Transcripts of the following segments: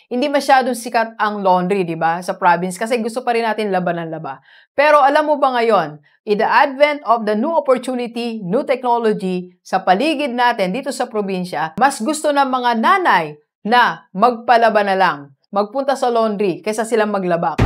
Hindi masyadong sikat ang laundry, di ba, sa province kasi gusto pa rin natin laban ng laba. Pero alam mo ba ngayon, in the advent of the new opportunity, new technology, sa paligid natin dito sa probinsya, mas gusto ng mga nanay na magpalaba na lang, magpunta sa laundry kaysa silang maglaba.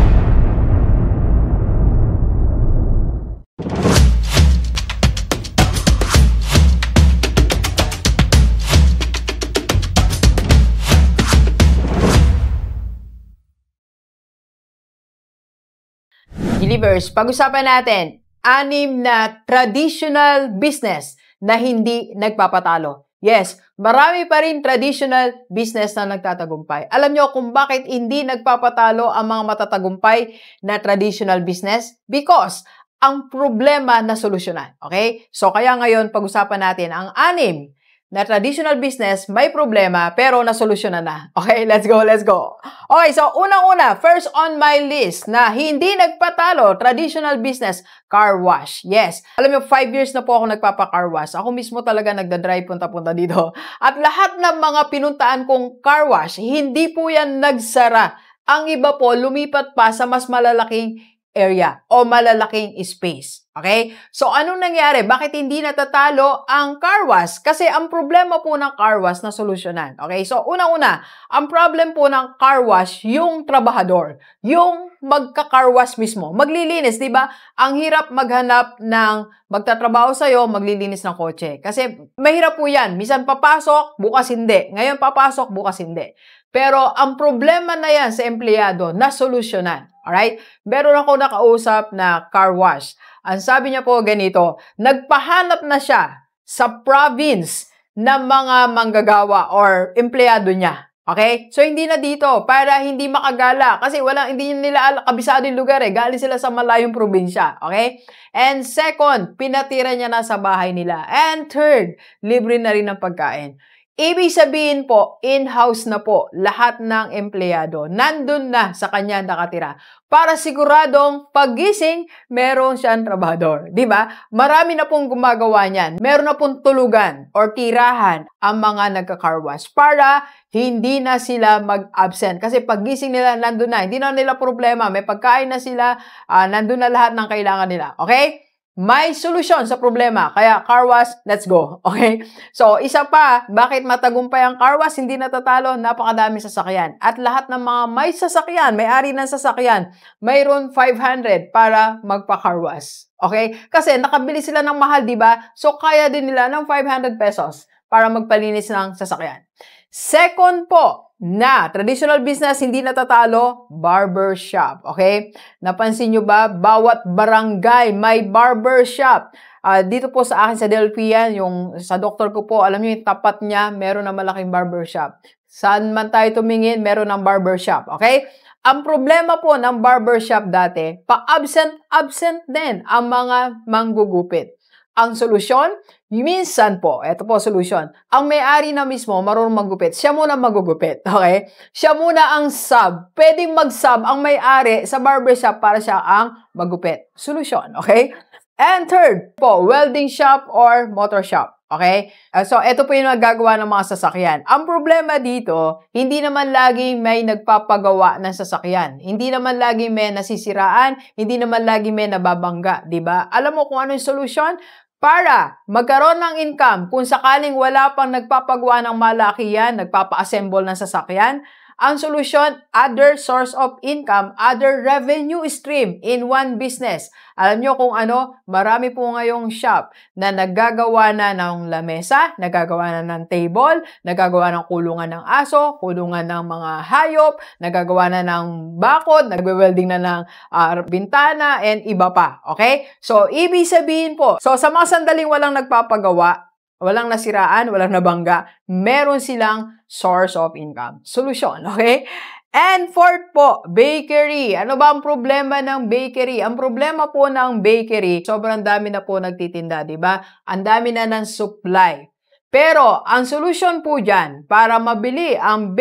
Believers, pag-usapan natin, 6 na traditional business na hindi nagpapatalo. Yes, marami pa rin traditional business na nagtatagumpay. Alam nyo kung bakit hindi nagpapatalo ang mga matatagumpay na traditional business? Because ang problema na solusyonan. Okay? So kaya ngayon, pag-usapan natin ang 6 na traditional business, may problema, pero nasolusyonan na. Okay, let's go, let's go. Okay, so unang-una, first on my list na hindi nagpatalo, traditional business, car wash. Yes, alam mo, 5 years na po ako nagpapa-car wash. Ako mismo talaga nagdadrive punta-punta dito. At lahat ng mga pinuntaan kong car wash, hindi po yan nagsara. Ang iba po, lumipat pa sa mas malalaking area o malalaking space. Okay? So, anong nangyari? Bakit hindi natatalo ang car wash? Kasi ang problema po ng car wash na solusyonan. Okay? So, unang-una, ang problem po ng car wash, yung trabahador, yung magka-car wash mismo, maglilinis, di ba? Ang hirap maghanap ng magtatrabaho sa'yo, maglilinis ng kotse. Kasi mahirap po yan. Minsan papasok, bukas hindi. Ngayon papasok, bukas hindi. Pero ang problema na yan sa empleyado, na solusyonan. Alright? Meron ako nakausap na car wash. Ang sabi niya po ganito, nagpahanap na siya sa province ng mga manggagawa or empleyado niya. Okay? So, hindi na dito para hindi makagala. Kasi hindi nila kabisado yung lugar eh. Galing sila sa malayong probinsya. Okay? And second, pinatira niya na sa bahay nila. And third, libre na rin ng pagkain. Ibig sabihin po, in-house na po lahat ng empleyado. Nandun na sa kanya nakatira. Para siguradong paggising, meron siyang trabahador. Diba? Marami na pong gumagawa niyan. Meron na pong tulugan or tirahan ang mga nagka-car wash para hindi na sila mag-absent. Kasi paggising nila, nandun na. Hindi na nila problema. May pagkain na sila. Nandun na lahat ng kailangan nila. Okay? May solusyon sa problema. Kaya car wash, let's go. Okay? So, isa pa, bakit matagumpay ang car wash? Hindi natatalo, napakadami sasakyan. At lahat ng mga may sasakyan, may-ari ng sasakyan, mayroon 500 para magpa-car wash. Okay? Kasi nakabili sila ng mahal, di ba? So, kaya din nila ng 500 pesos para magpalinis ng sasakyan. Second po, na traditional business hindi natatalo, barber shop. Okay? Napansin nyo ba? Bawat barangay may barber shop. Dito po sa akin sa Delpian, yung sa doktor ko po, alam nyo yung tapat niya, meron na malaking barber shop. Saan man tayo tumingin, meron ng barber shop. Okay? Ang problema po ng barber shop dati, pa-absent din ang mga manggugupit. Ang solusyon, minsan po, ito po solusyon, ang may-ari na mismo marunong maggupit, siya muna magugupit, okay? Siya muna ang sub. Pwedeng mag-sub ang may-ari sa barbershop para siya ang magupit. Solusyon, okay? And third po, welding shop or motor shop. Okay? So, ito po yung nagagawa ng mga sasakyan. Ang problema dito, hindi naman laging may nagpapagawa ng sasakyan. Hindi naman laging may nasisiraan. Hindi naman laging may nababangga. Diba? Alam mo kung ano yung solusyon? Para magkaroon ng income, kung sakaling wala pang nagpapagawa ng malakihan, nagpapa-assemble ng sasakyan, ang solusyon, other source of income, other revenue stream in one business. Alam nyo kung ano, marami po ngayong shop na naggagawa na ng lamesa, naggagawa na ng table, naggagawa ng kulungan ng aso, kulungan ng mga hayop, naggagawa na ng bakod, nagwe-welding na ng bintana, and iba pa. Okay? So, ibig sabihin po, so sa mga sandaling walang nagpapagawa, walang nasiraan, walang nabangga, meron silang source of income. Solusyon, okay? And fourth po, bakery. Ano ba ang problema ng bakery? Ang problema po ng bakery, sobrang dami na po nagtitinda, di ba? Ang dami na ng supply. Pero, ang solusyon po dyan, para mabili ang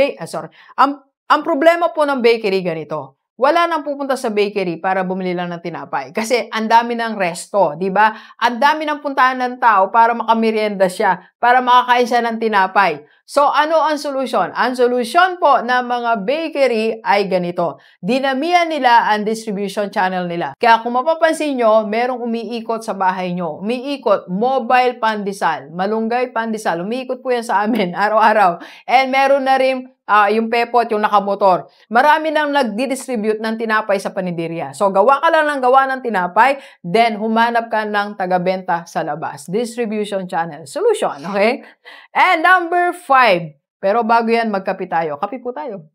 ang problema po ng bakery ganito. Wala nang pupunta sa bakery para bumili lang ng tinapay. Kasi ang dami ng resto, di ba? Ang dami ng puntahan ng tao para makamerienda siya, para makakain siya ng tinapay. So, ano ang solusyon? Ang solusyon po ng mga bakery ay ganito. Dinamihan nila ang distribution channel nila. Kaya kung mapapansin nyo, merong umiikot sa bahay nyo. Umiikot, mobile pandesal, malunggay pandesal. Umiikot po yan sa amin araw-araw. And meron na rin yung pepot, yung nakamotor. Marami nang nagdi-distribute ng tinapay sa paninderya. So, gawa ka lang ng gawa ng tinapay, then humanap ka ng tagabenta sa labas. Distribution channel. Solution, okay? And number 5. Pero bago yan, magkape tayo. Kape po tayo.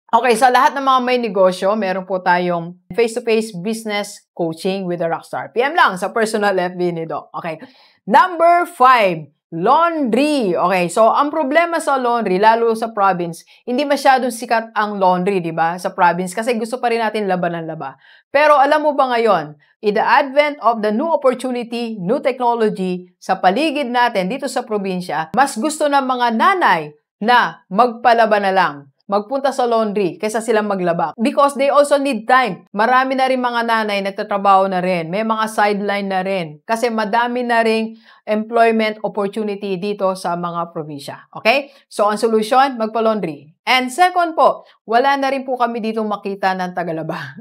Okay, sa lahat ng mga may negosyo, meron po tayong face-to-face business coaching with a rockstar. PM lang sa personal FB ni Doc. Okay. Number 5. Laundry. Okay, so ang problema sa laundry, lalo sa province, hindi masyadong sikat ang laundry, di ba? Sa province, kasi gusto pa rin natin laban ng laba. Pero alam mo ba ngayon, in the advent of the new opportunity, new technology, sa paligid natin dito sa probinsya, mas gusto ng mga nanay na magpalaba na lang, magpunta sa laundry kaysa silang maglaba. Because they also need time. Marami na rin mga nanay nagtatrabaho na rin. May mga sideline na rin. Kasi madami na rin employment opportunity dito sa mga probinsya. Okay? So, ang solusyon, magpa-laundry. And second po, wala na rin po kami dito makita ng tagalaba.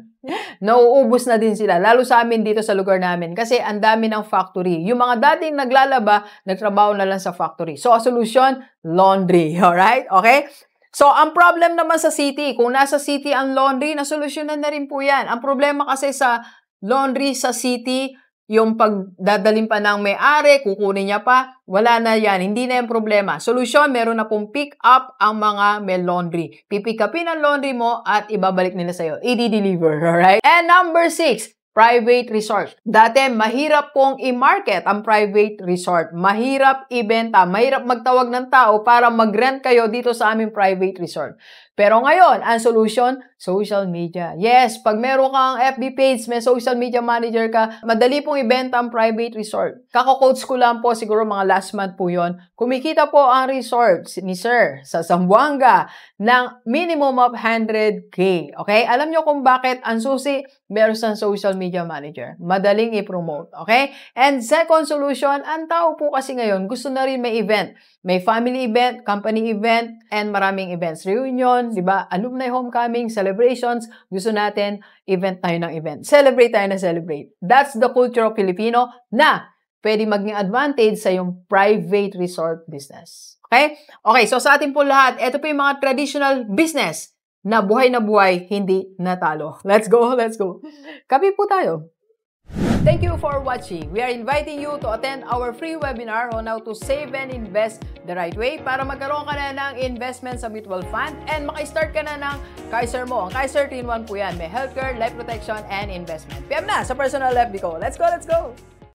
Nauubos na din sila. Lalo sa amin dito sa lugar namin. Kasi ang dami ng factory. Yung mga dating naglalaba, nagtrabaho na lang sa factory. So, ang solusyon, laundry. Alright? Okay? So, ang problem naman sa city, kung nasa city ang laundry, nasolusyonan na rin po yan. Ang problema kasi sa laundry sa city, yung pagdadalhin pa ng may-ari, kukunin niya pa, wala na yan. Hindi na yung problema. Solusyon, meron na pong pick up ang mga may laundry. Pipick upin ang laundry mo at ibabalik nila sa'yo. I-deliver, alright? And number 6, private resort. Dati, mahirap pong i-market ang private resort. Mahirap ibenta. Mahirap magtawag ng tao para mag-rent kayo dito sa aming private resort. Pero ngayon, ang solution, social media. Yes, pag meron kang FB page, may social media manager ka, madali pong ibenta ang private resort. Kako-coach ko lang po, siguro mga last month po yon. Kumikita po ang resort ni Sir sa Zamboanga ng minimum of 100K. Okay? Alam nyo kung bakit ang susi, meron sa social media manager. Madaling i-promote. Okay? And second solution, ang tao po kasi ngayon, gusto na rin may event. May family event, company event, and maraming events. Reunion, di ba? Alumni homecoming, celebrations. Gusto natin, event tayo ng event. Celebrate tayo na celebrate. That's the culture of Filipino na pwede maging advantage sa yung private resort business. Okay? Okay, so sa atin po lahat, ito po yung mga traditional business na buhay, hindi natalo. Let's go, let's go. Kape po tayo. Thank you for watching. We are inviting you to attend our free webinar on how to save and invest the right way para magkaroon ka na ng investment sa mutual fund and maka-start ka na ng Kaiser mo. Ang Kaiser 3-in-1 po yan. May healthcare, life protection, and investment. PM na sa personal FB ko. Let's go, let's go!